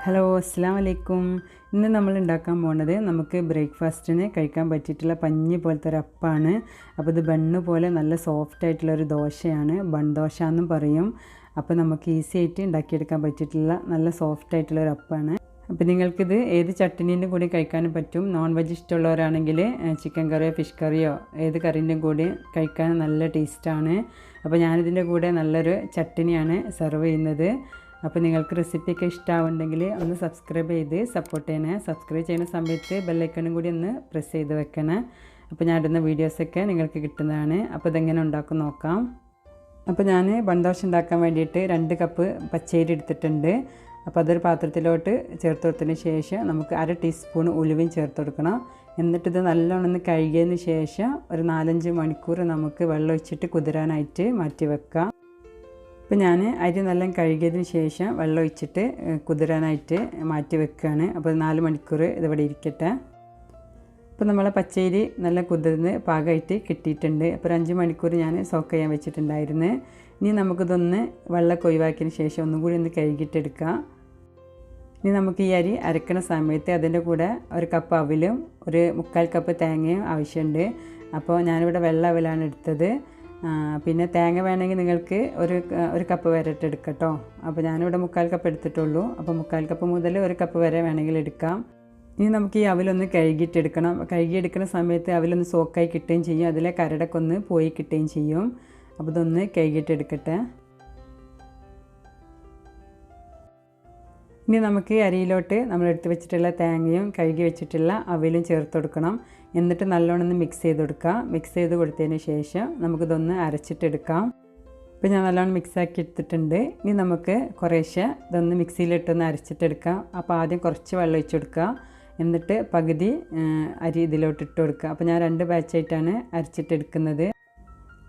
Hello അസ്സലാമു അലൈക്കും. ഇന്ന് നമ്മൾ ഉണ്ടാക്കാൻ പോകുന്നത് നമുക്ക് ബ്രേക്ക്ഫാസ്റ്റിന് കഴിക്കാൻ പറ്റിയിട്ടുള്ള പഞ്ഞി പോലത്തെ ഒരു അപ്പമാണ്. അപ്പോൾ ഇത് ബണ്ണ് പോലെ നല്ല സോഫ്റ്റ് ആയിട്ടുള്ളൊരു ദോശയാണ്, ബൺ ദോശ എന്നും പറയും. അപ്പോൾ നമുക്ക് ഈസി ആയിട്ട് ഉണ്ടാക്കിയെടുക്കാൻ പറ്റിയിട്ടുള്ള നല്ല സോഫ്റ്റ് ആയിട്ടുള്ളൊരു അപ്പമാണ്. അപ്പോൾ നിങ്ങൾക്കിത് ഏത് ചട്നീൻ്റെ കൂടി കഴിക്കാനും പറ്റും. നോൺ വെജ് ഇഷ്ടമുള്ളവരാണെങ്കിൽ ചിക്കൻ കറിയോ ഫിഷ് കറിയോ ഏത് കറീൻ്റെയും കൂടി കഴിക്കാൻ നല്ല ടേസ്റ്റാണ്. അപ്പോൾ ഞാനിതിൻ്റെ കൂടെ നല്ലൊരു ചട്നിയാണ് സെർവ് ചെയ്യുന്നത്. അപ്പോൾ നിങ്ങൾക്ക് റെസിപ്പിയൊക്കെ ഇഷ്ടമാവുണ്ടെങ്കിൽ ഒന്ന് സബ്സ്ക്രൈബ് ചെയ്ത് സപ്പോർട്ട് ചെയ്യണേ. സബ്സ്ക്രൈബ് ചെയ്യുന്ന സമയത്ത് ബെല്ലൈക്കണും കൂടി ഒന്ന് പ്രസ് ചെയ്ത് വെക്കണേ. അപ്പോൾ ഞാൻ ഇടുന്ന വീഡിയോസൊക്കെ നിങ്ങൾക്ക് കിട്ടുന്നതാണ്. അപ്പോൾ ഇതെങ്ങനെ ഉണ്ടാക്കും നോക്കാം. അപ്പോൾ ഞാൻ ബൺദോശ ഉണ്ടാക്കാൻ വേണ്ടിയിട്ട് 2 കപ്പ് പച്ചരി എടുത്തിട്ടുണ്ട്. അപ്പോൾ അതൊരു പാത്രത്തിലോട്ട് ചേർത്ത് കൊടുത്തതിന് ശേഷം നമുക്ക് 1/2 ടീസ്പൂൺ ഉലുവയും ചേർത്ത് കൊടുക്കണം. എന്നിട്ടിത് നല്ലോണം ഒന്ന് കഴുകിയതിന് ശേഷം ഒരു 4-5 മണിക്കൂർ നമുക്ക് വെള്ളം ഒഴിച്ചിട്ട് കുതിരാനായിട്ട് മാറ്റി വെക്കാം. അപ്പോൾ ഞാൻ അരി നല്ല കഴുകിയതിന് ശേഷം വെള്ളം ഒഴിച്ചിട്ട് കുതിരാനായിട്ട് മാറ്റി വെക്കുകയാണ്. അപ്പോൾ 4 മണിക്കൂർ ഇതിവിടെ ഇരിക്കട്ടെ. അപ്പോൾ നമ്മളെ പച്ചരി നല്ല കുതിർന്ന് പാകമായിട്ട് കിട്ടിയിട്ടുണ്ട്. അപ്പോൾ ഒരു 5 മണിക്കൂർ ഞാൻ സോക്ക് ചെയ്യാൻ വെച്ചിട്ടുണ്ടായിരുന്നു. ഇനി നമുക്കിതൊന്ന് വെള്ളമൊക്കെ ഒഴിവാക്കിയതിന് ശേഷം ഒന്നും കൂടി ഒന്ന് കഴുകിയിട്ടെടുക്കാം. ഇനി നമുക്ക് ഈ അരി അരക്കണ സമയത്ത് അതിൻ്റെ കൂടെ 1 കപ്പ് അവിലും 1/4 കപ്പ് തേങ്ങയും ആവശ്യമുണ്ട്. അപ്പോൾ ഞാനിവിടെ വെള്ള അവിലാണ് എടുത്തത്. പിന്നെ തേങ്ങ വേണമെങ്കിൽ നിങ്ങൾക്ക് ഒരു കപ്പ് വരെ എടുക്കാം കേട്ടോ. അപ്പോൾ ഞാനിവിടെ 1/4 കപ്പ് എടുത്തിട്ടുള്ളൂ. അപ്പോൾ 1/4 കപ്പ് മുതൽ 1 കപ്പ് വരെ വേണമെങ്കിൽ എടുക്കാം. ഇനി നമുക്ക് ഈ അവിലൊന്ന് കഴുകിയിട്ടെടുക്കണം. കഴുകിയെടുക്കുന്ന സമയത്ത് അവിലൊന്ന് സോക്കായി കിട്ടുകയും ചെയ്യും, അതിലെ കരടൊക്കെ ഒന്ന് പോയി കിട്ടുകയും ചെയ്യും. അപ്പോൾ ഇതൊന്ന് കഴുകിയിട്ടെടുക്കട്ടെ. ഇനി നമുക്ക് അരിയിലോട്ട് നമ്മൾ എടുത്ത് വെച്ചിട്ടുള്ള തേങ്ങയും കഴുകി വെച്ചിട്ടുള്ള അവിലും ചേർത്ത് കൊടുക്കണം. എന്നിട്ട് നല്ലോണം ഒന്ന് മിക്സ് ചെയ്ത് കൊടുക്കുക. മിക്സ് ചെയ്ത് കൊടുത്തതിന് ശേഷം നമുക്കിതൊന്ന് അരച്ചിട്ടെടുക്കാം. ഇപ്പോൾ ഞാൻ നല്ലോണം മിക്സാക്കി എടുത്തിട്ടുണ്ട്. ഇനി നമുക്ക് കുറേശ്ശെ ഇതൊന്ന് മിക്സിയിലിട്ടൊന്ന് അരച്ചിട്ടെടുക്കാം. അപ്പോൾ ആദ്യം കുറച്ച് വെള്ളം ഒഴിച്ച് കൊടുക്കുക. എന്നിട്ട് പകുതി അരി ഇതിലോട്ട് ഇട്ട് കൊടുക്കുക. അപ്പോൾ ഞാൻ 2 ബാച്ചായിട്ടാണ് അരച്ചിട്ടെടുക്കുന്നത്.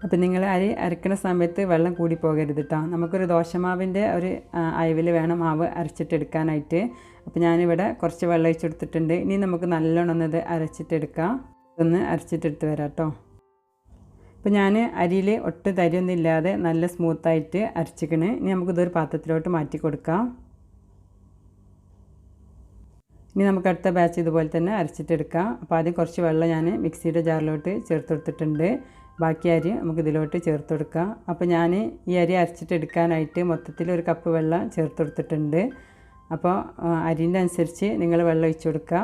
അപ്പോൾ നിങ്ങൾ അരി അരക്കുന്ന സമയത്ത് വെള്ളം കൂടി പോകരുത് കേട്ടോ. നമുക്കൊരു ദോശമാവിൻ്റെ ഒരു അയവിൽ വേണം മാവ് അരച്ചിട്ടെടുക്കാനായിട്ട്. അപ്പോൾ ഞാനിവിടെ കുറച്ച് വെള്ളം ഒഴിച്ച് കൊടുത്തിട്ടുണ്ട്. ഇനി നമുക്ക് നല്ലോണം ഒന്നത് അരച്ചിട്ടെടുക്കാം. ഒന്ന് അരച്ചിട്ടെടുത്ത് വരാം കേട്ടോ. അപ്പോൾ ഞാൻ അരിയിൽ ഒട്ടും തരിയൊന്നും ഇല്ലാതെ നല്ല സ്മൂത്തായിട്ട് അരച്ചിക്കണ്. ഇനി നമുക്കിതൊരു പാത്രത്തിലോട്ട് മാറ്റി കൊടുക്കാം. ഇനി നമുക്ക് അടുത്ത ബാച്ച് ഇതുപോലെ തന്നെ അരച്ചിട്ടെടുക്കാം. അപ്പോൾ ആദ്യം കുറച്ച് വെള്ളം ഞാൻ മിക്സിയുടെ ജാറിലോട്ട് ചേർത്ത് കൊടുത്തിട്ടുണ്ട്. ബാക്കി അരി നമുക്ക് ഇതിലോട്ട് ചേർത്ത് കൊടുക്കാം. അപ്പോൾ ഞാൻ ഈ അരി അരച്ചിട്ടെടുക്കാനായിട്ട് മൊത്തത്തിൽ 1 കപ്പ് വെള്ളം ചേർത്ത് കൊടുത്തിട്ടുണ്ട്. അപ്പോൾ അരിൻ്റെ അനുസരിച്ച് നിങ്ങൾ വെള്ളം ഒഴിച്ച് കൊടുക്കുക.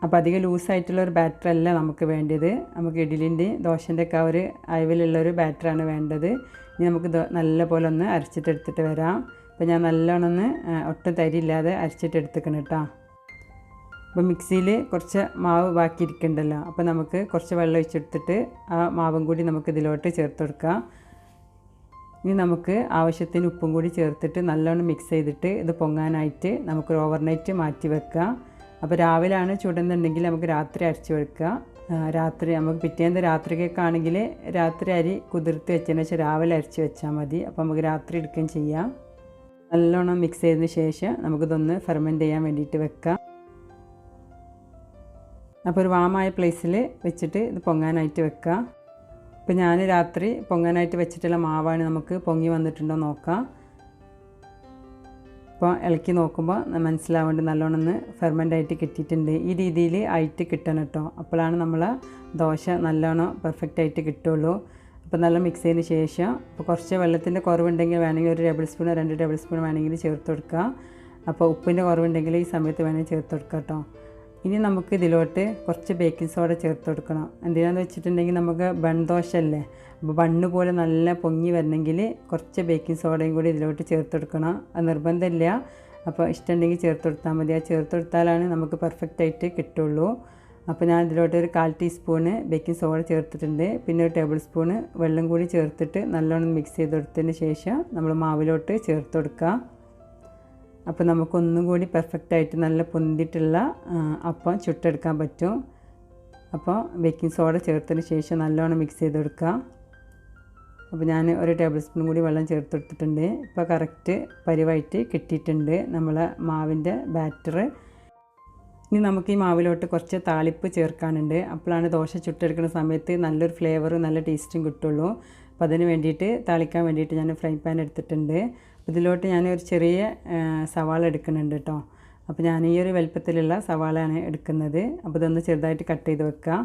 അപ്പോൾ അധികം ലൂസായിട്ടുള്ളൊരു ബാറ്ററല്ല നമുക്ക് വേണ്ടത്. നമുക്ക് ഇഡ്ഡലിൻ്റെ ദോശൻ്റെ ഒക്കെ ഒരു അയവിലുള്ളൊരു ബാറ്ററാണ് വേണ്ടത്. ഇനി നമുക്ക് നല്ല പോലെ ഒന്ന് അരച്ചിട്ടെടുത്തിട്ട് വരാം. അപ്പോൾ ഞാൻ നല്ലോണം ഒന്ന് ഒട്ടും തരിയില്ലാതെ അരച്ചിട്ടെടുത്തിക്കണം കേട്ടോ. അപ്പോൾ മിക്സിയിൽ കുറച്ച് മാവ് ബാക്കിയിരിക്കണ്ടല്ലോ. അപ്പോൾ നമുക്ക് കുറച്ച് വെള്ളം ഒഴിച്ചെടുത്തിട്ട് ആ മാവും കൂടി നമുക്ക് ഇതിലോട്ട് ചേർത്ത് കൊടുക്കാം. ഇനി നമുക്ക് ആവശ്യത്തിന് ഉപ്പും കൂടി ചേർത്തിട്ട് നല്ലോണം മിക്സ് ചെയ്തിട്ട് ഇത് പൊങ്ങാനായിട്ട് നമുക്ക് ഓവർനൈറ്റ് മാറ്റി വെക്കാം. അപ്പോൾ രാവിലെയാണ് ചുടുന്നുണ്ടെങ്കിൽ നമുക്ക് രാത്രി അരച്ച് വെക്കുക. രാത്രി നമുക്ക് പിറ്റേന്ന് രാത്രിക്കൊക്കെ ആണെങ്കിൽ രാത്രി അരി കുതിർത്ത് വെച്ചതിന് ശേഷം രാവിലെ അരച്ച് വെച്ചാൽ മതി. അപ്പോൾ നമുക്ക് രാത്രി എടുക്കുകയും ചെയ്യാം. നല്ലോണം മിക്സ് ചെയ്തതിന് ശേഷം നമുക്കിതൊന്ന് ഫെർമെൻറ്റ് ചെയ്യാൻ വേണ്ടിയിട്ട് വെക്കാം. അപ്പോൾ ഒരു വാമായ പ്ലേസിൽ വെച്ചിട്ട് ഇത് പൊങ്ങാനായിട്ട് വെക്കുക. ഇപ്പോൾ ഞാൻ രാത്രി പൊങ്ങാനായിട്ട് വെച്ചിട്ടുള്ള മാവാണ്. നമുക്ക് പൊങ്ങി വന്നിട്ടുണ്ടോ നോക്കാം. അപ്പോൾ ഇളക്കി നോക്കുമ്പോൾ മനസ്സിലാവേണ്ട നല്ലോണം ഒന്ന് ഫെർമെൻ്റായിട്ട് കിട്ടിയിട്ടുണ്ട്. ഈ രീതിയിൽ ആയിട്ട് കിട്ടണം കേട്ടോ. അപ്പോഴാണ് നമ്മളെ ദോശ നല്ലോണം പെർഫെക്റ്റായിട്ട് കിട്ടുള്ളൂ. അപ്പോൾ നല്ല മിക്സ് ചെയ്തതിന് ശേഷം ഇപ്പോൾ കുറച്ച് വെള്ളത്തിൻ്റെ കുറവുണ്ടെങ്കിൽ വേണമെങ്കിൽ 1 ടേബിൾ സ്പൂൺ 2 ടേബിൾ സ്പൂൺ വേണമെങ്കിൽ ചേർത്ത് കൊടുക്കുക. അപ്പോൾ ഉപ്പിൻ്റെ കുറവുണ്ടെങ്കിൽ ഈ സമയത്ത് വേണമെങ്കിൽ ചേർത്ത് കൊടുക്കുക കേട്ടോ. ഇനി നമുക്ക് ഇതിലോട്ട് കുറച്ച് ബേക്കിംഗ് സോഡ ചേർത്ത് കൊടുക്കണം. എന്തിനാണെന്ന് വെച്ചിട്ടുണ്ടെങ്കിൽ നമുക്ക് ബൺ ദോശ അല്ലേ, അപ്പോൾ ബണ്ണ് പോലെ നല്ല പൊങ്ങി വരണമെങ്കിൽ കുറച്ച് ബേക്കിംഗ് സോഡയും കൂടി ഇതിലോട്ട് ചേർത്ത് കൊടുക്കണം. അത് നിർബന്ധമില്ല. അപ്പോൾ ഇഷ്ടമുണ്ടെങ്കിൽ ചേർത്ത് കൊടുത്താൽ മതി. ആ ചേർത്ത് കൊടുത്താലാണ് നമുക്ക് പെർഫെക്റ്റായിട്ട് കിട്ടുള്ളൂ. അപ്പോൾ ഞാൻ ഇതിലോട്ട് 1/4 ടീസ്പൂണ് ബേക്കിംഗ് സോഡ ചേർത്തിട്ടുണ്ട്. പിന്നെ 1 ടേബിൾ സ്പൂണ് വെള്ളം കൂടി ചേർത്തിട്ട് നല്ലോണം മിക്സ് ചെയ്ത് കൊടുത്തതിന് ശേഷം നമ്മൾ മാവിലോട്ട് ചേർത്ത് കൊടുക്കുക. അപ്പോൾ നമുക്കൊന്നും കൂടി പെർഫെക്റ്റായിട്ട് നല്ല പൊന്തിയിട്ടുള്ള അപ്പം ചുട്ടെടുക്കാൻ പറ്റും. അപ്പോൾ ബേക്കിംഗ് സോഡ ചേർത്തതിന് ശേഷം നല്ലോണം മിക്സ് ചെയ്ത് കൊടുക്കുക. അപ്പോൾ ഞാൻ 1 ടേബിൾ സ്പൂൺ കൂടി വെള്ളം ചേർത്ത് കൊടുത്തിട്ടുണ്ട്. ഇപ്പോൾ കറക്റ്റ് പരിവായിട്ട് കിട്ടിയിട്ടുണ്ട് നമ്മളെ മാവിൻ്റെ ബാറ്റർ. ഇനി നമുക്ക് ഈ മാവിലോട്ട് കുറച്ച് താളിപ്പ് ചേർക്കാനുണ്ട്. അപ്പോഴാണ് ദോശ ചുട്ടെടുക്കുന്ന സമയത്ത് നല്ലൊരു ഫ്ലേവറും നല്ല ടേസ്റ്റും കിട്ടുള്ളൂ. അപ്പോൾ അതിന് വേണ്ടിയിട്ട് താളിക്കാൻ വേണ്ടിയിട്ട് ഞാൻ ഫ്രൈ പാൻ എടുത്തിട്ടുണ്ട്. ഇതിലോട്ട് ഞാൻ ഒരു ചെറിയ സവാള എടുക്കുന്നുണ്ട് കേട്ടോ. അപ്പോൾ ഞാൻ ഈ ഒരു വലുപ്പത്തിലുള്ള സവാളയാണ് എടുക്കുന്നത്. അപ്പോൾ ഇതൊന്ന് ചെറുതായിട്ട് കട്ട് ചെയ്ത് വെക്കുക.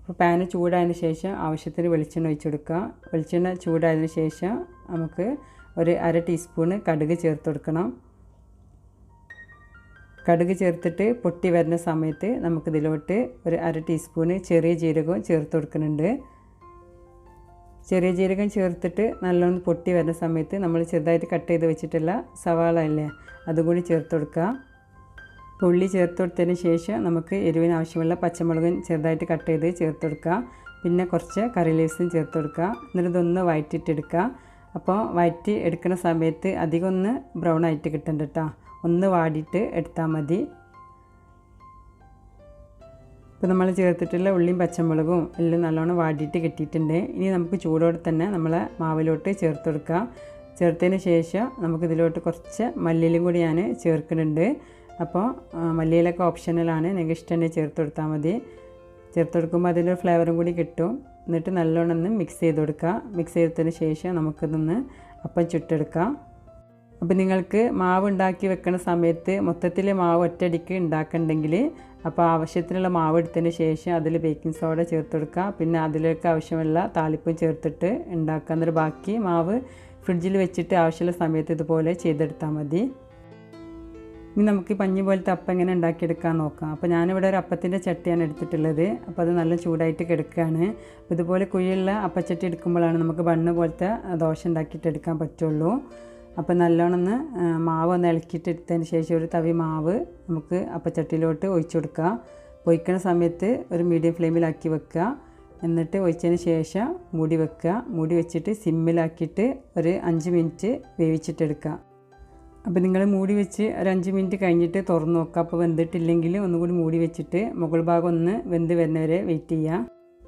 അപ്പോൾ പാന് ചൂടായതിന് ശേഷം ആവശ്യത്തിന് വെളിച്ചെണ്ണ ഒഴിച്ച് കൊടുക്കുക. വെളിച്ചെണ്ണ ചൂടായതിന് ശേഷം നമുക്ക് ഒരു 1/2 ടീസ്പൂണ് കടുക് ചേർത്ത് കൊടുക്കണം. കടുക് ചേർത്തിട്ട് പൊട്ടി വരുന്ന സമയത്ത് നമുക്കിതിലോട്ട് ഒരു 1/2 ടീസ്പൂണ് ചെറിയ ജീരകവും ചേർത്ത് കൊടുക്കുന്നുണ്ട്. ചെറിയ ജീരകം ചേർത്തിട്ട് നല്ലോണം പൊട്ടി വരുന്ന സമയത്ത് നമ്മൾ ചെറുതായിട്ട് കട്ട് ചെയ്ത് വെച്ചിട്ടുള്ള സവാള അല്ലേ അതുകൂടി ചേർത്ത് കൊടുക്കുക. ഉള്ളി ചേർത്ത് കൊടുത്തതിന് ശേഷം നമുക്ക് എരിവിന് ആവശ്യമുള്ള പച്ചമുളകും ചെറുതായിട്ട് കട്ട് ചെയ്ത് ചേർത്ത് കൊടുക്കുക. പിന്നെ കുറച്ച് കറി ലീവ്സും ചേർത്ത് കൊടുക്കുക. എന്നിട്ട് ഇതൊന്ന് വഴറ്റിയിട്ടെടുക്കുക. അപ്പോൾ വഴറ്റി എടുക്കുന്ന സമയത്ത് അധികം ഒന്ന് ബ്രൗൺ ആയിട്ട് കിട്ടണ്ട കേട്ടോ. ഒന്ന് വാടിയിട്ട് എടുത്താൽ മതി. ഇപ്പോൾ നമ്മൾ ചേർത്തിട്ടുള്ള ഉള്ളിയും പച്ചമുളകും എല്ലാം നല്ലോണം വാടിയിട്ട് കിട്ടിയിട്ടുണ്ട്. ഇനി നമുക്ക് ചൂടോടെ തന്നെ നമ്മളെ മാവിലോട്ട് ചേർത്ത് കൊടുക്കുക. ചേർത്തതിന് ശേഷം നമുക്കിതിലോട്ട് കുറച്ച് മല്ലിയിലും കൂടി ഞാൻ ചേർക്കുന്നുണ്ട്. അപ്പോൾ മല്ലിയിലൊക്കെ ഓപ്ഷണലാണ്, നിങ്ങൾക്ക് ഇഷ്ടമുണ്ടെങ്കിൽ ചേർത്ത് കൊടുത്താൽ മതി. ചേർത്ത് കൊടുക്കുമ്പോൾ അതിൻ്റെ ഫ്ലേവറും കൂടി കിട്ടും. എന്നിട്ട് നല്ലോണം ഒന്ന് മിക്സ് ചെയ്ത് കൊടുക്കുക. മിക്സ് ചെയ്തതിന് ശേഷം നമുക്കിതൊന്ന് അപ്പം ചുട്ടെടുക്കാം. അപ്പോൾ നിങ്ങൾക്ക് മാവ് ഉണ്ടാക്കി വെക്കുന്ന സമയത്ത് മൊത്തത്തിൽ മാവ് ഒറ്റയടിക്ക് ഉണ്ടാക്കണ്ടെങ്കിൽ അപ്പോൾ ആവശ്യത്തിനുള്ള മാവ് എടുത്തതിന് ശേഷം അതിൽ ബേക്കിംഗ് സോഡ ചേർത്ത് കൊടുക്കുക. പിന്നെ അതിലേക്ക് ആവശ്യമുള്ള താളിപ്പും ചേർത്തിട്ട് ഉണ്ടാക്കുക. എന്നിട്ട് ബാക്കി മാവ് ഫ്രിഡ്ജിൽ വെച്ചിട്ട് ആവശ്യമുള്ള സമയത്ത് ഇതുപോലെ ചെയ്തെടുത്താൽ മതി. ഇനി നമുക്ക് പഞ്ഞി പോലത്തെ അപ്പം എങ്ങനെ ഉണ്ടാക്കിയെടുക്കാൻ നോക്കാം. അപ്പോൾ ഞാനിവിടെ ഒരു അപ്പത്തിൻ്റെ ചട്ടിയാണ് എടുത്തിട്ടുള്ളത്. അപ്പോൾ അത് നല്ല ചൂടായിട്ട് കിടക്കുകയാണ്. അപ്പോൾ ഇതുപോലെ കുഴിയുള്ള അപ്പച്ചട്ടി എടുക്കുമ്പോഴാണ് നമുക്ക് ബണ്ണ് പോലത്തെ ദോശ ഉണ്ടാക്കിയിട്ടെടുക്കാൻ പറ്റുള്ളൂ. അപ്പോൾ നല്ലോണം ഒന്ന് മാവ് ഒന്ന് ഇളക്കിയിട്ട് എടുത്തതിന് ശേഷം ഒരു തവി മാവ് നമുക്ക് അപ്പച്ചട്ടിയിലോട്ട് ഒഴിച്ചു കൊടുക്കുക. ഒഴിക്കുന്ന സമയത്ത് ഒരു മീഡിയം ഫ്ലെയിമിലാക്കി വെക്കുക. എന്നിട്ട് ഒഴിച്ചതിന് ശേഷം മൂടി വെക്കുക. മൂടി വെച്ചിട്ട് സിമ്മിലാക്കിയിട്ട് ഒരു 5 മിനിറ്റ് വേവിച്ചിട്ടെടുക്കുക. അപ്പോൾ നിങ്ങൾ മൂടി വെച്ച് ഒരു 5 മിനിറ്റ് കഴിഞ്ഞിട്ട് തുറന്ന് നോക്കുക. അപ്പോൾ വെന്തിട്ടില്ലെങ്കിൽ ഒന്നുകൂടി മൂടി വെച്ചിട്ട് മുകൾ ഭാഗം ഒന്ന് വെന്ത് വരുന്നവരെ വെയിറ്റ് ചെയ്യുക.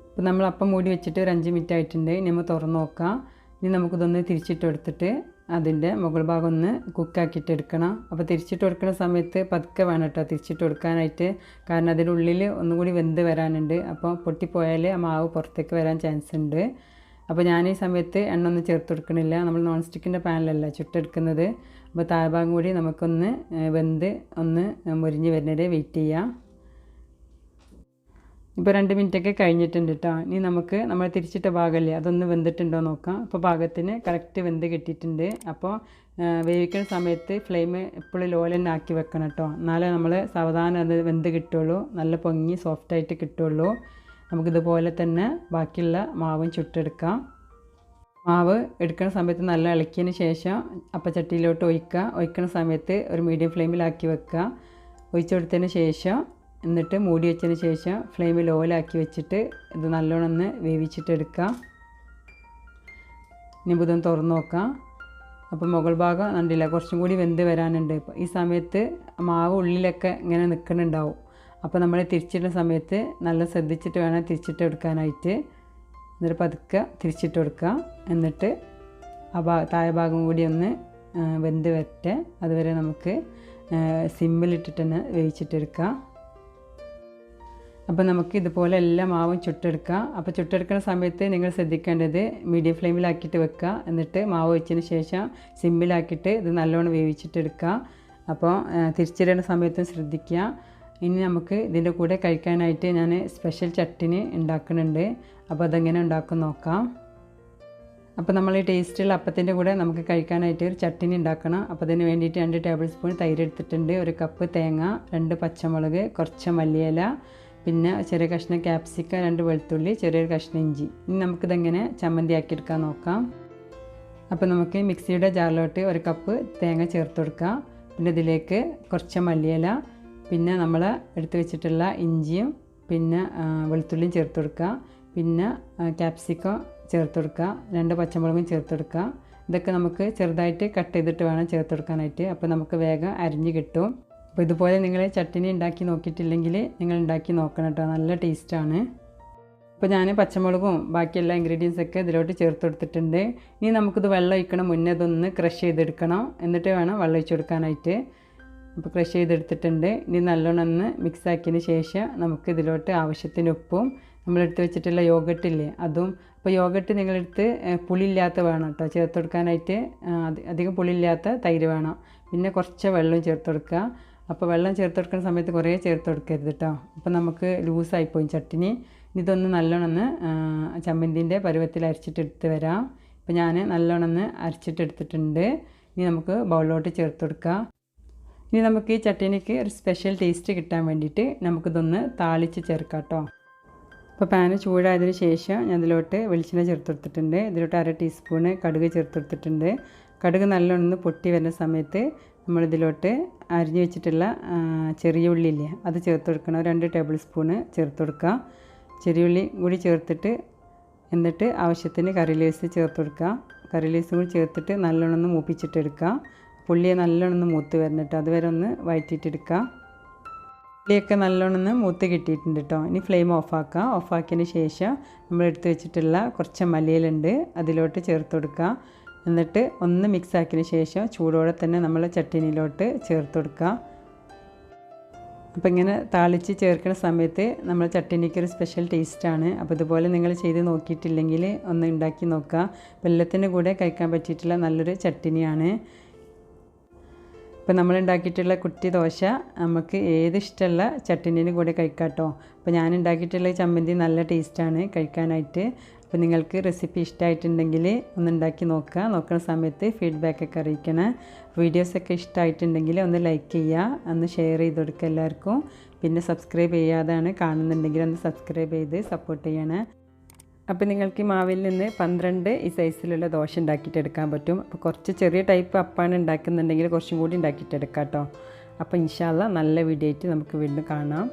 അപ്പോൾ നമ്മൾ അപ്പം മൂടി വെച്ചിട്ട് ഒരു 5 മിനിറ്റ് ആയിട്ടുണ്ട്. ഇനി നമ്മൾ തുറന്ന് നോക്കാം. ഇനി നമുക്കിതൊന്ന് തിരിച്ചിട്ട് എടുത്തിട്ട് അതിൻ്റെ മുകൾ ഭാഗം ഒന്ന് കുക്കാക്കിയിട്ട് എടുക്കണം. അപ്പോൾ തിരിച്ചിട്ട് കൊടുക്കുന്ന സമയത്ത് പതുക്കെ വേണം കേട്ടോ തിരിച്ചിട്ട് കൊടുക്കാനായിട്ട്. കാരണം അതിനുള്ളിൽ ഒന്നുകൂടി വെന്ത് വരാനുണ്ട്. അപ്പോൾ പൊട്ടിപ്പോയാൽ ആ മാവ് പുറത്തേക്ക് വരാൻ ചാൻസ് ഉണ്ട്. അപ്പോൾ ഞാൻ ഈ സമയത്ത് എണ്ണ ഒന്നും ചേർത്ത് കൊടുക്കണില്ല. നമ്മൾ നോൺ സ്റ്റിക്കിൻ്റെ പാനിലല്ല ചുട്ടെടുക്കുന്നത്. അപ്പോൾ താഴ്ഭാഗം കൂടി നമുക്കൊന്ന് വെന്ത് ഒന്ന് മുരിഞ്ഞ് വരുന്നവരെ വെയിറ്റ് ചെയ്യാം. ഇപ്പോൾ 2 മിനിറ്റൊക്കെ കഴിഞ്ഞിട്ടുണ്ട് കേട്ടോ. ഇനി നമുക്ക് നമ്മൾ തിരിച്ചിട്ട ഭാഗമല്ലേ അതൊന്ന് വെന്തിട്ടുണ്ടോ നോക്കാം. അപ്പോൾ പാകത്തിന് കറക്റ്റ് വെന്ത് കിട്ടിയിട്ടുണ്ട്. അപ്പോൾ വേവിക്കുന്ന സമയത്ത് ഫ്ലെയിം എപ്പോഴും ലോ തന്നെ ആക്കി വെക്കണം കേട്ടോ. എന്നാലേ നമ്മൾ സാവധാനം അത് വെന്ത് കിട്ടുള്ളൂ. നല്ല പൊങ്ങി സോഫ്റ്റായിട്ട് കിട്ടുള്ളൂ. നമുക്കിതുപോലെ തന്നെ ബാക്കിയുള്ള മാവും ചുട്ടെടുക്കാം. മാവ് എടുക്കുന്ന സമയത്ത് നല്ല ഇളക്കിയതിന് ശേഷം അപ്പച്ചട്ടിയിലോട്ട് ഒഴിക്കുക. ഒഴിക്കുന്ന സമയത്ത് ഒരു മീഡിയം ഫ്ലെയിമിലാക്കി വെക്കുക. ഒഴിച്ചു കൊടുത്തതിന് ശേഷം എന്നിട്ട് മൂടി വെച്ചതിന് ശേഷം ഫ്ലെയിം ലോയിലാക്കി വെച്ചിട്ട് ഇത് നല്ലോണം ഒന്ന് വേവിച്ചിട്ടെടുക്കുക. ഇനി ഇതൊന്ന് തുറന്ന് നോക്കാം. അപ്പോൾ മുകൾ ഭാഗം കണ്ടില്ല കുറച്ചും കൂടി വെന്ത് വരാനുണ്ട്. ഈ സമയത്ത് മാവ് ഉള്ളിലൊക്കെ ഇങ്ങനെ നിൽക്കുന്നുണ്ടാവും. അപ്പോൾ നമ്മൾ തിരിച്ചിടുന്ന സമയത്ത് നല്ല ശ്രദ്ധിച്ചിട്ട് വേണം തിരിച്ചിട്ട് എടുക്കാനായിട്ട്. എന്നിട്ട് പതുക്കെ തിരിച്ചിട്ട് കൊടുക്കുക. എന്നിട്ട് താഴെ ഭാഗം കൂടി ഒന്ന് വെന്ത് വരട്ടെ. അതുവരെ നമുക്ക് സിമ്മിലിട്ടിട്ട് തന്നെ വേവിച്ചിട്ടെടുക്കുക. അപ്പോൾ നമുക്ക് ഇതുപോലെ എല്ലാ മാവും ചുട്ടെടുക്കുക. അപ്പോൾ ചുട്ടെടുക്കുന്ന സമയത്ത് നിങ്ങൾ ശ്രദ്ധിക്കേണ്ടത് മീഡിയം ഫ്ലെയിമിലാക്കിയിട്ട് വെക്കുക. എന്നിട്ട് മാവ് വെച്ചതിന് ശേഷം സിമ്മിലാക്കിയിട്ട് ഇത് നല്ലോണം വേവിച്ചിട്ടെടുക്കുക. അപ്പോൾ തിരിച്ചിടുന്ന സമയത്തും ശ്രദ്ധിക്കുക. ഇനി നമുക്ക് ഇതിൻ്റെ കൂടെ കഴിക്കാനായിട്ട് ഞാൻ സ്പെഷ്യൽ ചട്നി ഉണ്ടാക്കുന്നുണ്ട്. അപ്പോൾ അതെങ്ങനെ ഉണ്ടാക്കും നോക്കാം. അപ്പോൾ നമ്മൾ ഈ ടേസ്റ്റുള്ള അപ്പത്തിൻ്റെ കൂടെ നമുക്ക് കഴിക്കാനായിട്ട് ഒരു ചട്നി ഉണ്ടാക്കണം. അപ്പോൾ അതിന് വേണ്ടിയിട്ട് 2 ടേബിൾ സ്പൂൺ തൈര് എടുത്തിട്ടുണ്ട്. 1 കപ്പ് തേങ്ങ, 2 പച്ചമുളക്, കുറച്ച് മല്ലിയില, പിന്നെ ചെറിയ കഷ്ണം ക്യാപ്സിക്കം, 2 വെളുത്തുള്ളി, ചെറിയൊരു കഷ്ണം ഇഞ്ചി. ഇനി നമുക്കിതെങ്ങനെ ചമ്മന്തി ആക്കിയെടുക്കാൻ നോക്കാം. അപ്പോൾ നമുക്ക് മിക്സിയുടെ ജാറിലോട്ട് 1 കപ്പ് തേങ്ങ ചേർത്ത് കൊടുക്കാം. പിന്നെ ഇതിലേക്ക് കുറച്ച് മല്ലിയില, പിന്നെ നമ്മൾ എടുത്ത് വെച്ചിട്ടുള്ള ഇഞ്ചിയും പിന്നെ വെളുത്തുള്ളിയും ചേർത്ത് കൊടുക്കുക. പിന്നെ ക്യാപ്സിക്കം ചേർത്ത് കൊടുക്കുക. 2 പച്ചമുളകും ചേർത്ത് കൊടുക്കുക. ഇതൊക്കെ നമുക്ക് ചെറുതായിട്ട് കട്ട് ചെയ്തിട്ട് വേണം ചേർത്ത് കൊടുക്കാനായിട്ട്. അപ്പോൾ നമുക്ക് വേഗം അരിഞ്ഞ് കിട്ടും. അപ്പോൾ ഇതുപോലെ നിങ്ങൾ ചട്നി ഉണ്ടാക്കി നോക്കിയിട്ടില്ലെങ്കിൽ നിങ്ങൾ ഉണ്ടാക്കി നോക്കണം കേട്ടോ. നല്ല ടേസ്റ്റാണ്. അപ്പോൾ ഞാൻ പച്ചമുളകും ബാക്കി എല്ലാ ഇൻഗ്രീഡിയൻസൊക്കെ ഇതിലോട്ട് ചേർത്ത് കൊടുത്തിട്ടുണ്ട്. ഇനി നമുക്കിത് വെള്ളം ഒഴിക്കണം മുന്നേ ഇതൊന്ന് ക്രഷ് ചെയ്തെടുക്കണം. എന്നിട്ട് വേണം വെള്ളം ഒഴിച്ച് കൊടുക്കാനായിട്ട്. അപ്പോൾ ക്രഷ് ചെയ്തെടുത്തിട്ടുണ്ട്. ഇനി നല്ലോണം ഒന്ന് മിക്സ് ആക്കിയതിന് ശേഷം നമുക്ക് ഇതിലോട്ട് ആവശ്യത്തിന് ഉപ്പും നമ്മളെടുത്ത് വെച്ചിട്ടുള്ള യോഗട്ടില്ലേ അതും അപ്പോൾ യോഗട്ട് നിങ്ങളെടുത്ത് പുളിയില്ലാത്ത വേണം കേട്ടോ ചേർത്ത് കൊടുക്കാനായിട്ട്. അധികം പുളിയില്ലാത്ത തൈര് വേണം. പിന്നെ കുറച്ച് വെള്ളം ചേർത്ത് കൊടുക്കുക. അപ്പോൾ വെള്ളം ചേർത്ത് കൊടുക്കുന്ന സമയത്ത് കുറേ ചേർത്ത് കൊടുക്കരുത് കേട്ടോ. അപ്പോൾ നമുക്ക് ലൂസായിപ്പോയി ചട്ടിനി. ഇതൊന്ന് നല്ലോണം ചമ്മന്തിൻ്റെ പരുവത്തിൽ അരച്ചിട്ടെടുത്ത് വരാം. അപ്പോൾ ഞാൻ നല്ലോണം അരച്ചിട്ടെടുത്തിട്ടുണ്ട്. ഇനി നമുക്ക് ബൗളിലോട്ട് ചേർത്ത് കൊടുക്കാം. ഇനി നമുക്ക് ഈ ചട്ടിനിക്ക് ഒരു സ്പെഷ്യൽ ടേസ്റ്റ് കിട്ടാൻ വേണ്ടിയിട്ട് നമുക്കിതൊന്ന് താളിച്ച് ചേർക്കാം കേട്ടോ. അപ്പോൾ പാന് ചൂടായതിന് ശേഷം ഞാൻ ഇതിലോട്ട് വെളിച്ചെണ്ണ ചേർത്ത് കൊടുത്തിട്ടുണ്ട്. ഇതിലോട്ട് 1/2 ടീസ്പൂണ് കടുക് ചേർത്ത് കൊടുത്തിട്ടുണ്ട്. കടുക് നല്ലോണം പൊട്ടി വരുന്ന സമയത്ത് നമ്മളിതിലോട്ട് അരിഞ്ഞ് വെച്ചിട്ടുള്ള ചെറിയ ഉള്ളിയില്ലേ അത് ചേർത്ത് കൊടുക്കണം. 2 ടേബിൾ സ്പൂണ് ചേർത്ത് കൊടുക്കുക. ചെറിയ ഉള്ളി കൂടി ചേർത്തിട്ട് എന്നിട്ട് ആവശ്യത്തിന് കറി ലീവ്സ് ചേർത്ത് കൊടുക്കുക. കറി ലീവ്സും കൂടി ചേർത്തിട്ട് നല്ലോണം മൂപ്പിച്ചിട്ടെടുക്കുക. പുള്ളിയെ നല്ലോണം മൂത്ത് വരണിട്ട് അതുവരെ ഒന്ന് വഴറ്റിയിട്ടെടുക്കുക. പുള്ളിയൊക്കെ നല്ലോണം മൂത്ത് കിട്ടിയിട്ടുണ്ട് കേട്ടോ. ഇനി ഫ്ലെയിം ഓഫാക്കുക. ഓഫാക്കിയതിന് ശേഷം നമ്മൾ എടുത്ത് വെച്ചിട്ടുള്ള കുറച്ച് മല്ലിയിലുണ്ട് അതിലോട്ട് ചേർത്ത് കൊടുക്കുക. എന്നിട്ട് ഒന്ന് മിക്സ് ആക്കിയതിന് ശേഷം ചൂടോടെ തന്നെ നമ്മൾ ചട്ടിനിയിലോട്ട് ചേർത്ത് കൊടുക്കുക. അപ്പോൾ ഇങ്ങനെ താളിച്ച് ചേർക്കുന്ന സമയത്ത് നമ്മൾ ചട്ടിനിക്ക് ഒരു സ്പെഷ്യൽ ടേസ്റ്റാണ്. അപ്പോൾ ഇതുപോലെ നിങ്ങൾ ചെയ്ത് നോക്കിയിട്ടില്ലെങ്കിൽ ഒന്ന് ഉണ്ടാക്കി നോക്കുക. അപ്പോൾ എല്ലാത്തിൻ്റെ കൂടെ കഴിക്കാൻ പറ്റിയിട്ടുള്ള നല്ലൊരു ചട്ടിനിയാണ്. ഇപ്പോൾ നമ്മൾ ഉണ്ടാക്കിയിട്ടുള്ള കുട്ടി ദോശ നമുക്ക് ഏത് ഇഷ്ടമുള്ള ചട്ടിനീന് കൂടെ കഴിക്കാം കേട്ടോ. അപ്പോൾ ഞാൻ ഉണ്ടാക്കിയിട്ടുള്ള ചമ്മന്തി നല്ല ടേസ്റ്റാണ് കഴിക്കാനായിട്ട്. അപ്പോൾ നിങ്ങൾക്ക് റെസിപ്പി ഇഷ്ടമായിട്ടുണ്ടെങ്കിൽ ഒന്ന് ഉണ്ടാക്കി നോക്കുന്ന സമയത്ത് ഫീഡ്ബാക്കൊക്കെ അറിയിക്കണം. വീഡിയോസൊക്കെ ഇഷ്ടമായിട്ടുണ്ടെങ്കിൽ ഒന്ന് ലൈക്ക് ചെയ്യുക, ഒന്ന് ഷെയർ ചെയ്ത് കൊടുക്കുക എല്ലാവർക്കും. പിന്നെ സബ്സ്ക്രൈബ് ചെയ്യാതാണ് കാണുന്നുണ്ടെങ്കിൽ ഒന്ന് സബ്സ്ക്രൈബ് ചെയ്ത് സപ്പോർട്ട് ചെയ്യണേ. അപ്പോൾ നിങ്ങൾക്ക് ഈ മാവിൽ നിന്ന് 12 ഈ സൈസിലുള്ള ദോശ ഉണ്ടാക്കിയിട്ടെടുക്കാൻ പറ്റും. അപ്പോൾ കുറച്ച് ചെറിയ ടൈപ്പ് അപ്പാണ് ഉണ്ടാക്കുന്നുണ്ടെങ്കിൽ കുറച്ചും കൂടി ഉണ്ടാക്കിയിട്ടെടുക്കാം കേട്ടോ. അപ്പോൾ ഇൻഷാ അല്ലാഹ് നല്ല വീഡിയോ ആയിട്ട് നമുക്ക് വീണ്ടും കാണാം.